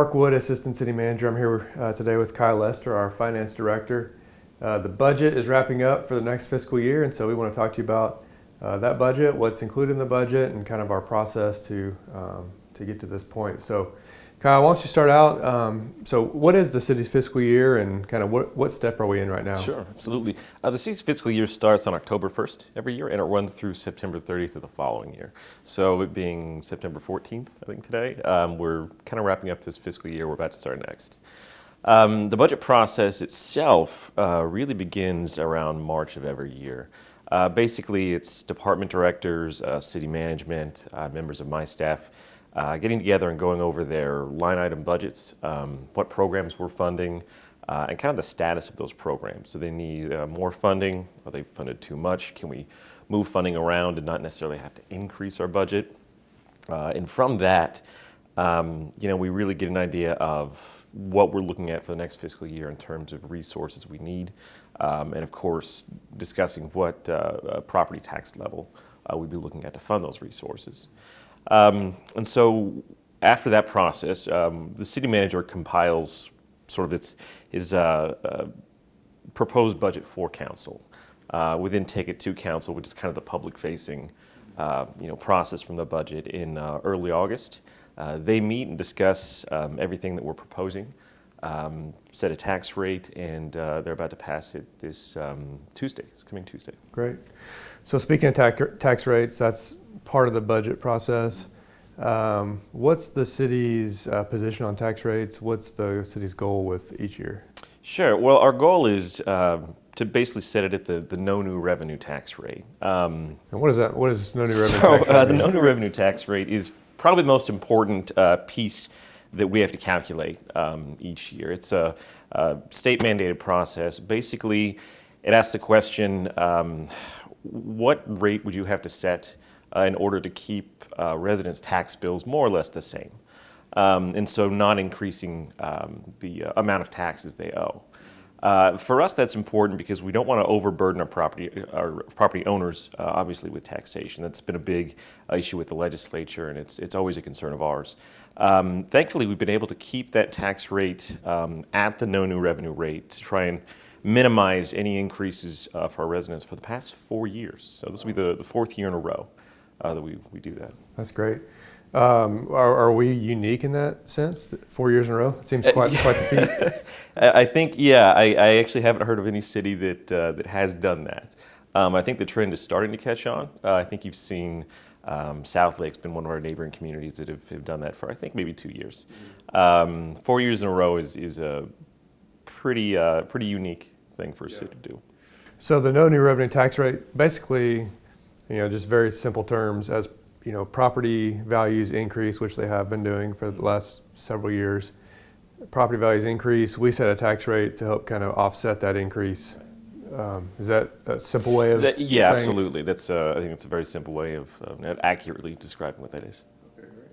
Mark Wood, Assistant City Manager. I'm here today with Kyle Lester, our Finance Director. The budget is wrapping up for the next fiscal year, and so we want to talk to you about that budget, what's included in the budget, and kind of our process to get to this point. So, Kyle, why don't you start out? So what is the city's fiscal year, and kind of what step are we in right now? Sure, absolutely. The city's fiscal year starts on October 1st every year, and it runs through September 30th of the following year. So it being September 14th, I think today, we're kind of wrapping up this fiscal year. We're about to start next. The budget process itself really begins around March of every year. Basically, it's department directors, city management, members of my staff, getting together and going over their line item budgets, what programs we're funding, and kind of the status of those programs. So they need more funding. Are they funded too much? Can we move funding around and not necessarily have to increase our budget? And from that, we really get an idea of what we're looking at for the next fiscal year in terms of resources we need, and of course, discussing what property tax level we'd be looking at to fund those resources. And so after that process, the city manager compiles sort of his proposed budget for council. We then take it to council, which is kind of the public-facing process from the budget in early August. They meet and discuss everything that we're proposing, set a tax rate, and they're about to pass it this coming Tuesday. Great. So speaking of tax rates, that's part of the budget process. What's the city's position on tax rates? What's the city's goal with each year? Sure. Well, our goal is to basically set it at the no new revenue tax rate. And what is that? What is no new revenue tax rate? The no new revenue tax rate is probably the most important piece that we have to calculate each year. It's a state mandated process. Basically, it asks the question, what rate would you have to set in order to keep residents' tax bills more or less the same? And so not increasing the amount of taxes they owe. For us, that's important because we don't want to overburden our property owners, obviously, with taxation. That's been a big issue with the legislature, and it's always a concern of ours. Thankfully, we've been able to keep that tax rate at the no new revenue rate to try and minimize any increases for our residents for the past 4 years. So this will be the fourth year in a row that we do that. That's great. Are we unique in that sense? 4 years in a row? It seems quite the feat. I think, yeah. I actually haven't heard of any city that has done that. I think the trend is starting to catch on. I think you've seen South Lake's been one of our neighboring communities that have done that for, I think, maybe 2 years. 4 years in a row is a pretty unique thing for a city to do. So the no new revenue tax rate, basically, just very simple terms, as property values increase, which they have been doing for the last several years. Property values increase, we set a tax rate to help kind of offset that increase. Is that a simple way of saying? Yeah, absolutely. I think it's a very simple way of accurately describing what that is. Okay, great.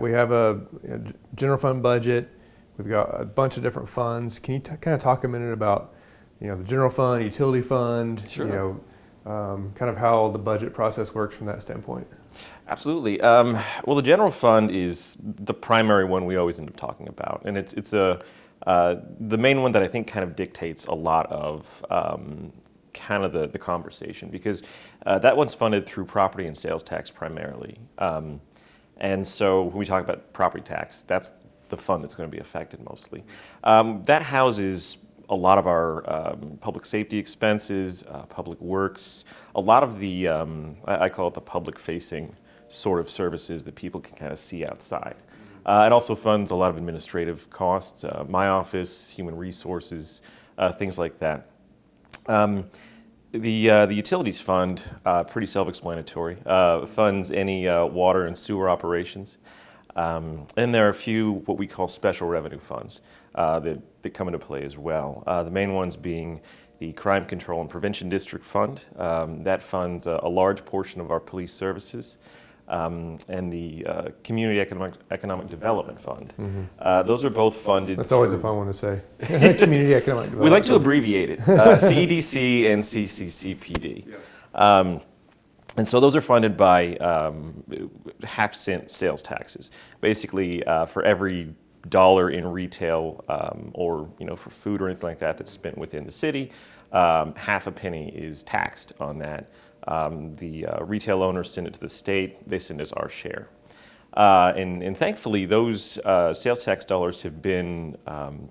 We have a general fund budget. We've got a bunch of different funds. Can you kind of talk a minute about the general fund, utility fund, Sure. Kind of how the budget process works from that standpoint? Absolutely. Well, the general fund is the primary one we always end up talking about, and it's the main one that I think kind of dictates a lot of kind of the conversation, because that one's funded through property and sales tax primarily. And so when we talk about property tax, that's the fund that's going to be affected mostly. That houses a lot of our public safety expenses, public works, a lot of the, I call it the public-facing sort of services that people can kind of see outside. It also funds a lot of administrative costs, my office, human resources, things like that. The utilities fund, pretty self-explanatory, funds any water and sewer operations. And there are a few what we call special revenue funds that come into play as well. The main ones being the Crime Control and Prevention District Fund. That funds a large portion of our police services. And the Community Economic Development Fund. Mm-hmm. Those are both funded. That's always a fun one to say. Community Economic Development. We like to abbreviate it. CEDC and CCCPD. Yeah. And so those are funded by half-cent sales taxes. Basically, for every dollar in retail or for food or anything like that that's spent within the city, half a penny is taxed on that. The retail owners send it to the state, they send us our share. And thankfully, those sales tax dollars have been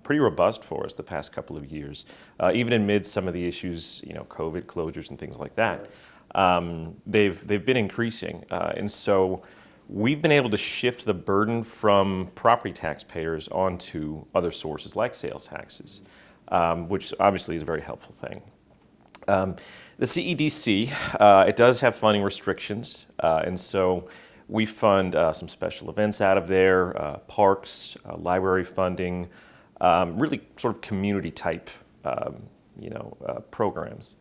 pretty robust for us the past couple of years, even amid some of the issues, COVID closures and things like that. They've been increasing, and so we've been able to shift the burden from property taxpayers onto other sources like sales taxes, which obviously is a very helpful thing. The CEDC, it does have funding restrictions, and so we fund some special events out of there, parks, library funding, really sort of community type, programs.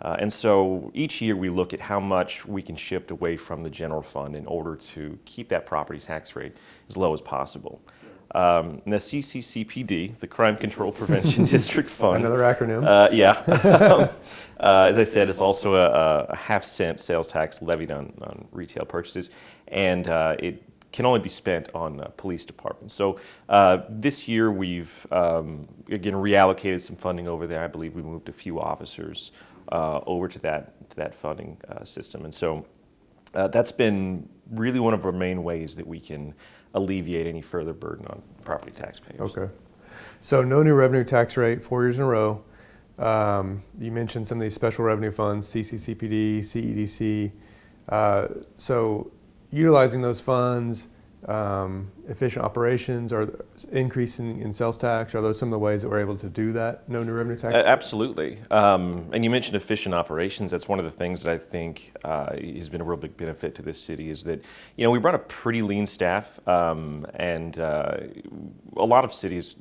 And so each year we look at how much we can shift away from the general fund in order to keep that property tax rate as low as possible. And the CCCPD, the Crime Control Prevention District Fund. Another acronym. As I said, it's also a half-cent sales tax levied on retail purchases, and it can only be spent on police departments. So this year we've, again, reallocated some funding over there. I believe we moved a few officers over to that funding system. And so that's been really one of our main ways that we can alleviate any further burden on property taxpayers. Okay. So no new revenue tax rate 4 years in a row. You mentioned some of these special revenue funds, CCCPD, CEDC. So utilizing those funds, efficient operations, or increasing in sales tax, are those some of the ways that we're able to do that, no new revenue tax? Absolutely. And you mentioned efficient operations. That's one of the things that I think has been a real big benefit to this city is that, we run a pretty lean staff, and a lot of cities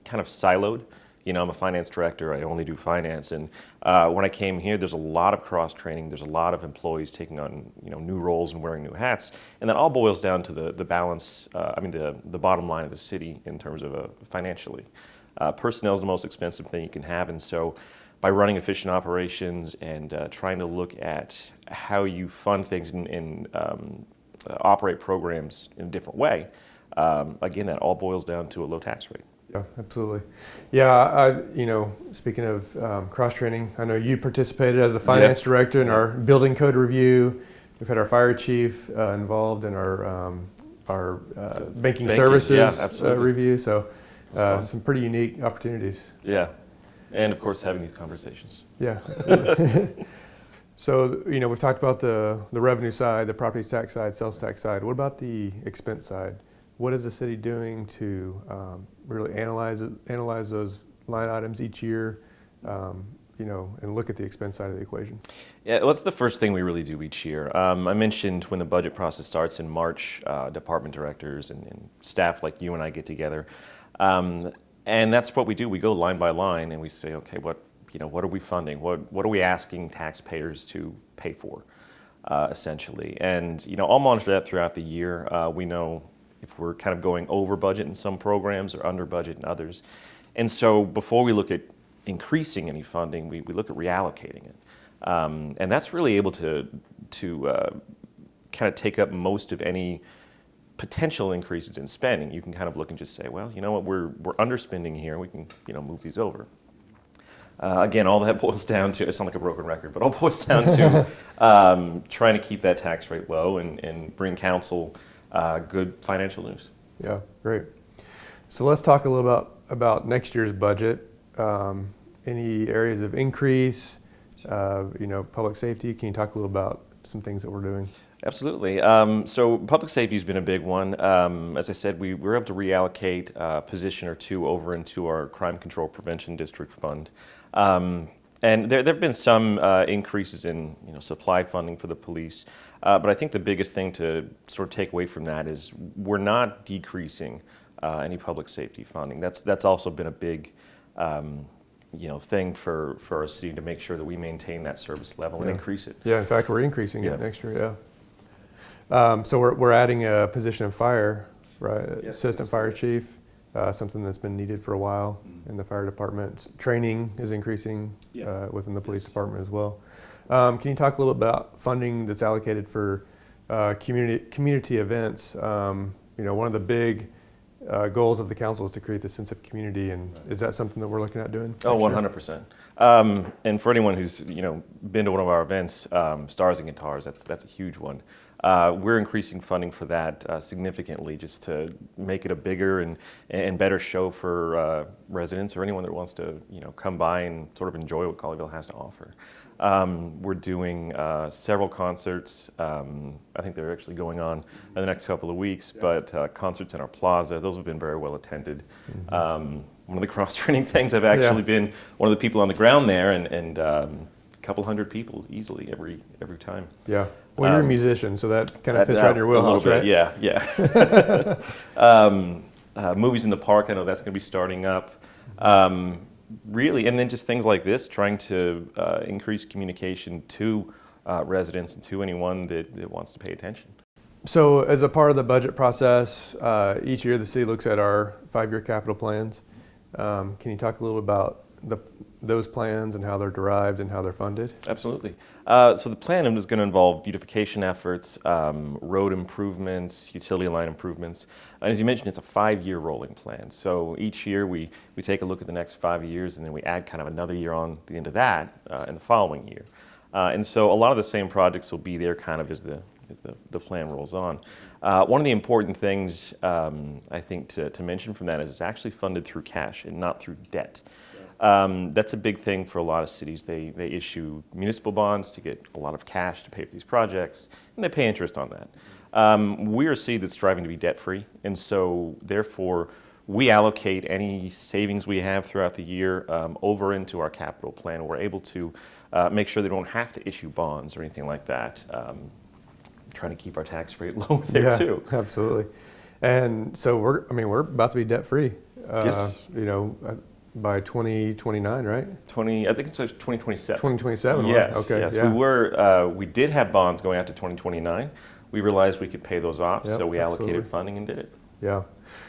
kind of siloed. I'm a finance director, I only do finance, and when I came here, there's a lot of cross-training, there's a lot of employees taking on new roles and wearing new hats, and that all boils down to the balance, the bottom line of the city in terms of financially. Personnel is the most expensive thing you can have, and so by running efficient operations and trying to look at how you fund things and operate programs in a different way, again, that all boils down to a low tax rate. Yeah, absolutely. Yeah, speaking of cross-training, I know you participated as the finance director in our building code review. We've had our fire chief involved in our banking services review. So some pretty unique opportunities. Yeah, and of course having these conversations. Yeah. So, we've talked about the revenue side, the property tax side, sales tax side. What about the expense side? What is the city doing to really analyze those line items each year, and look at the expense side of the equation? Yeah, well, that's the first thing we really do each year. I mentioned when the budget process starts in March, department directors and staff like you and I get together, and that's what we do. We go line by line and we say, okay, what are we funding? What are we asking taxpayers to pay for, essentially? And I'll monitor that throughout the year. We know if we're kind of going over budget in some programs or under budget in others. And so before we look at increasing any funding, we look at reallocating it. And that's really able to kind of take up most of any potential increases in spending. You can kind of look and just say, well, you know what, we're underspending here, we can move these over. Again, all that boils down to, it sounds like a broken record, but all boils down to trying to keep that tax rate low and bring council good financial news. Yeah, great. So let's talk a little about next year's budget. Any areas of increase, public safety? Can you talk a little about some things that we're doing? Absolutely. So public safety has been a big one. As I said, we were able to reallocate a position or two over into our Crime Control Prevention District Fund. And there have been some increases in supply funding for the police. But I think the biggest thing to sort of take away from that is we're not decreasing any public safety funding. That's also been a big thing for our city to make sure that we maintain that service level and increase it. Yeah, in fact, we're increasing it next year. Yeah. So we're adding a position of fire, right? Yes, Assistant fire chief, something that's been needed for a while in the fire department. Training is increasing within the police department as well. Can you talk a little bit about funding that's allocated for community events? One of the big goals of the council is to create this sense of community, and is that something that we're looking at doing? Oh, 100%. And for anyone who's been to one of our events, Stars and Guitars, that's a huge one. We're increasing funding for that significantly, just to make it a bigger and better show for residents or anyone that wants to come by and sort of enjoy what Colleyville has to offer. We're doing several concerts. I think they're actually going on in the next couple of weeks, but concerts in our plaza, those have been very well attended. Mm-hmm. One of the cross-training things, I've actually been one of the people on the ground there, and a couple hundred people easily every time. Yeah. Well, you're a musician, so that kind of fits right in your wheelhouse, right? Yeah. Movies in the park, I know that's going to be starting up. Really, and then just things like this, trying to increase communication to residents and to anyone that wants to pay attention. So as a part of the budget process, each year the city looks at our 5-year capital plans. Can you talk a little about those plans and how they're derived and how they're funded? Absolutely. So the plan is going to involve beautification efforts, road improvements, utility line improvements. And as you mentioned, it's a 5-year rolling plan. So each year we take a look at the next 5 years, and then we add kind of another year on the end of that in the following year. And so a lot of the same projects will be there kind of as the plan rolls on. One of the important things I think to mention from that is it's actually funded through cash and not through debt. That's a big thing for a lot of cities. They issue municipal bonds to get a lot of cash to pay for these projects, and they pay interest on that. We're a city that's striving to be debt-free, and so therefore we allocate any savings we have throughout the year over into our capital plan. We're able to make sure they don't have to issue bonds or anything like that. Trying to keep our tax rate low there too. Absolutely. And so we're about to be debt-free. Yes. By 2029, right? I think it's 2027. 2027. Yes. Right? Okay. Yes. Yeah. We did have bonds going out to 2029. We realized we could pay those off, Yep, so we allocated absolutely. funding and did it. Yeah.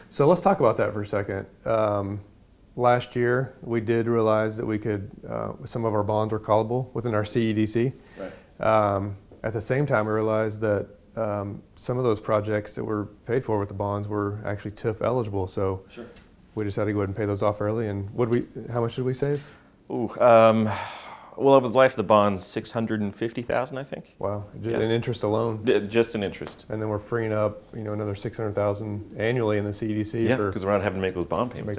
So let's talk about that for a second. Last year, we did realize that we could, some of our bonds were callable within our CEDC. Right. At the same time, we realized that some of those projects that were paid for with the bonds were actually TIF eligible. So Sure. we decided to go ahead and pay those off early. And how much did we save? Well, over the life of the bonds, $650,000, I think. Wow. Yeah. In interest alone. Just in interest. And then we're freeing up, another $600,000 annually in the CEDC. Yeah, because we're not having to make those bond payments.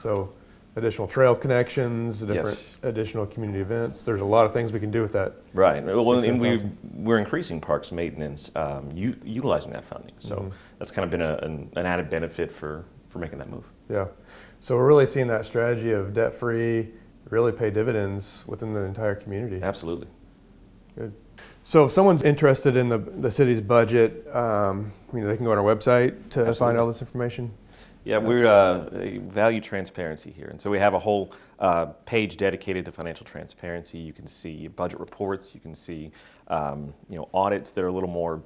So additional trail connections, additional community events. There's a lot of things we can do with that. Right. Well, and we're increasing parks maintenance, utilizing that funding. So that's kind of been an added benefit for making that move. Yeah. So we're really seeing that strategy of debt-free really pay dividends within the entire community. Absolutely. Good. So if someone's interested in the city's budget, they can go on our website to find all this information. Yeah, we're value transparency here, and so we have a whole page dedicated to financial transparency. You can see budget reports. You can see audits that are a little more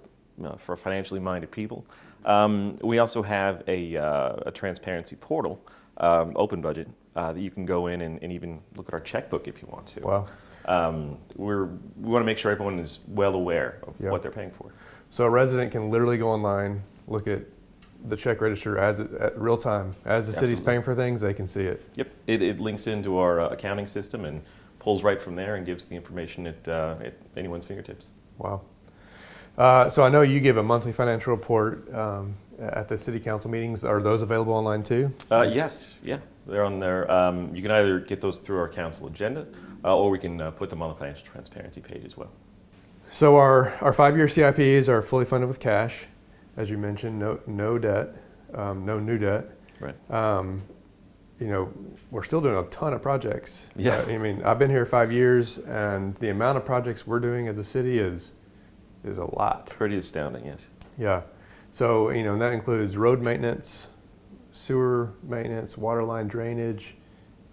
for financially minded people. We also have a transparency portal, Open Budget, that you can go in and even look at our checkbook if you want to. Wow. We want to make sure everyone is well aware of what they're paying for. So a resident can literally go online, look at the check register at real time. As the city's paying for things, they can see it. Yep. It links into our accounting system and pulls right from there and gives the information at anyone's fingertips. Wow. So I know you give a monthly financial report at the city council meetings. Are those available online too? Yes. Yeah. They're on there. You can either get those through our council agenda or we can put them on the financial transparency page as well. So our 5-year CIPs are fully funded with cash. As you mentioned, no debt, no new debt. Right. We're still doing a ton of projects. Yeah. I've been here 5 years, and the amount of projects we're doing as a city is a lot. Pretty astounding, yes. Yeah. So, and that includes road maintenance, sewer maintenance, water line drainage.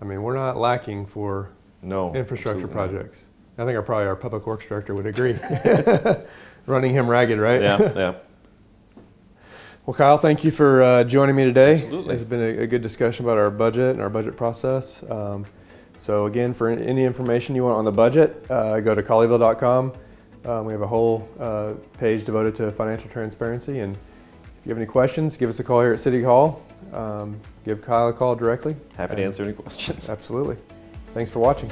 We're not lacking for infrastructure projects. I think probably our public works director would agree. Running him ragged, right? Yeah. Well, Kyle, thank you for joining me today. Absolutely. It's been a good discussion about our budget and our budget process. So again, for any information you want on the budget, go to colleyville.com. We have a whole page devoted to financial transparency, and if you have any questions, give us a call here at City Hall. Give Kyle a call directly. Happy to answer any questions. Absolutely. Thanks for watching.